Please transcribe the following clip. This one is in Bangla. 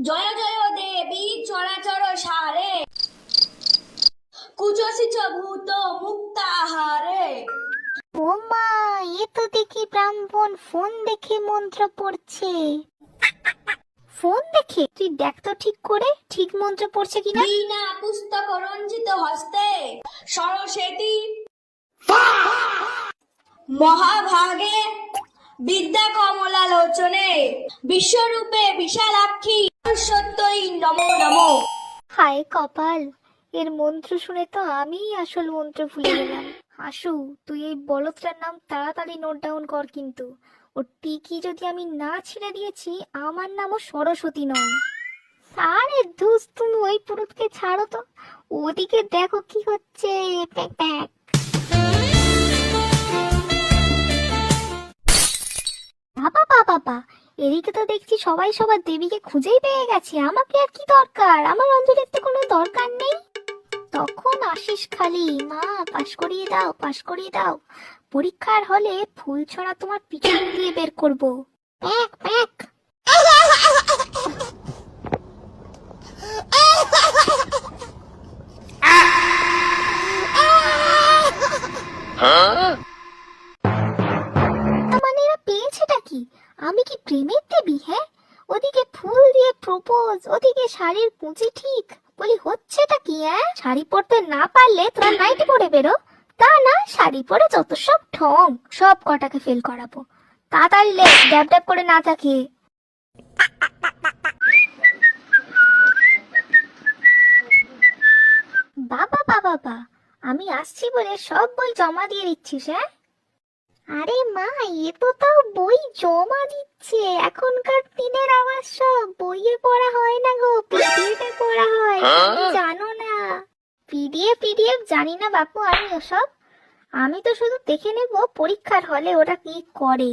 জয় জয় দেবী চরাচর সারে, কুজসিচ ভূত মুক্তাহারে। ও মা, এ তো দেখি ব্রাহ্মণ ফোন দেখে মন্ত্র পড়ছে। ফোন দেখে? তুই দেখ তো ঠিক করে, ঠিক মন্ত্র পড়ছে কিনা। বিনা পুস্তক রঞ্জিত হস্তে সরস্বতী মহাভাগে বিদ্যা কমলা লোচনে বিশ্বরূপে বিশালাক্ষী সত্যই নমো নমো। হায় কপাল, এর মন্ত্র শুনে তো আমিই আসল মন্ত্র ভুলে গেলাম। হাসু, তুই এই বলদটার নাম তাড়াতাড়ি নোট ডাউন কর কিন্তু। ওর টিকি যদি আমি না ছিঁড়ে দিয়েছি, আমার নামও সরস্বতী নয়। আরে ধুস, তুমি ওই পুরুতকে ছাড়ো তো, ওদিকে দেখো কি হচ্ছে। Pack pack. বাবা বাবা বাবা, এদিকে তো দেখছি সবাই সবার দেবীকে খুঁজেই পেয়ে গেছে। আমাকে আর কি দরকার? আমার অঞ্জলির তো কোনো দরকার নেই। তখন আসিস খালি, মা পাশ করিয়ে দাও, পাশ করিয়ে দাও। পরীক্ষার হলে ফুল ছড়া তোমার পিছন দিয়ে বের করবো। Pack pack. মানে এরা পেয়েছেটা কি? আমি কি প্রেমের দেবী? হ্যাঁ, ওদিকে ফুল দিয়ে প্রপোজ, ওদিকে শাড়ির কুঁচি ঠিক। বলি হচ্ছেটা কি? হ্যাঁ, শাড়ি পরতে না পারলে তোরা নাইটি পরে বেরো। তা না, শাড়ি পরে যত সব ঢং, সব কটাকে ফেল করাবো। তাড়াতাড়ি লে, ড্যাব ড্যাব করে না থাকে। বাবা বাবা বা, আমি আসছি বলে সব বই জমা দিয়ে দিচ্ছিস? হ্যাঁ, আরে মা, এ তো তাও বই জমা দিচ্ছে। এখনকার দিনের আবার সব বইয়ে পড়া হয় না গো, পিডিএফ এ পড়া হয়। তুমি জানো না? পিডিএফ পিডিএফ জানি না বাপু আমি ওসব। আমি তো শুধু দেখে নেব পরীক্ষার হলে ওরা কি করে।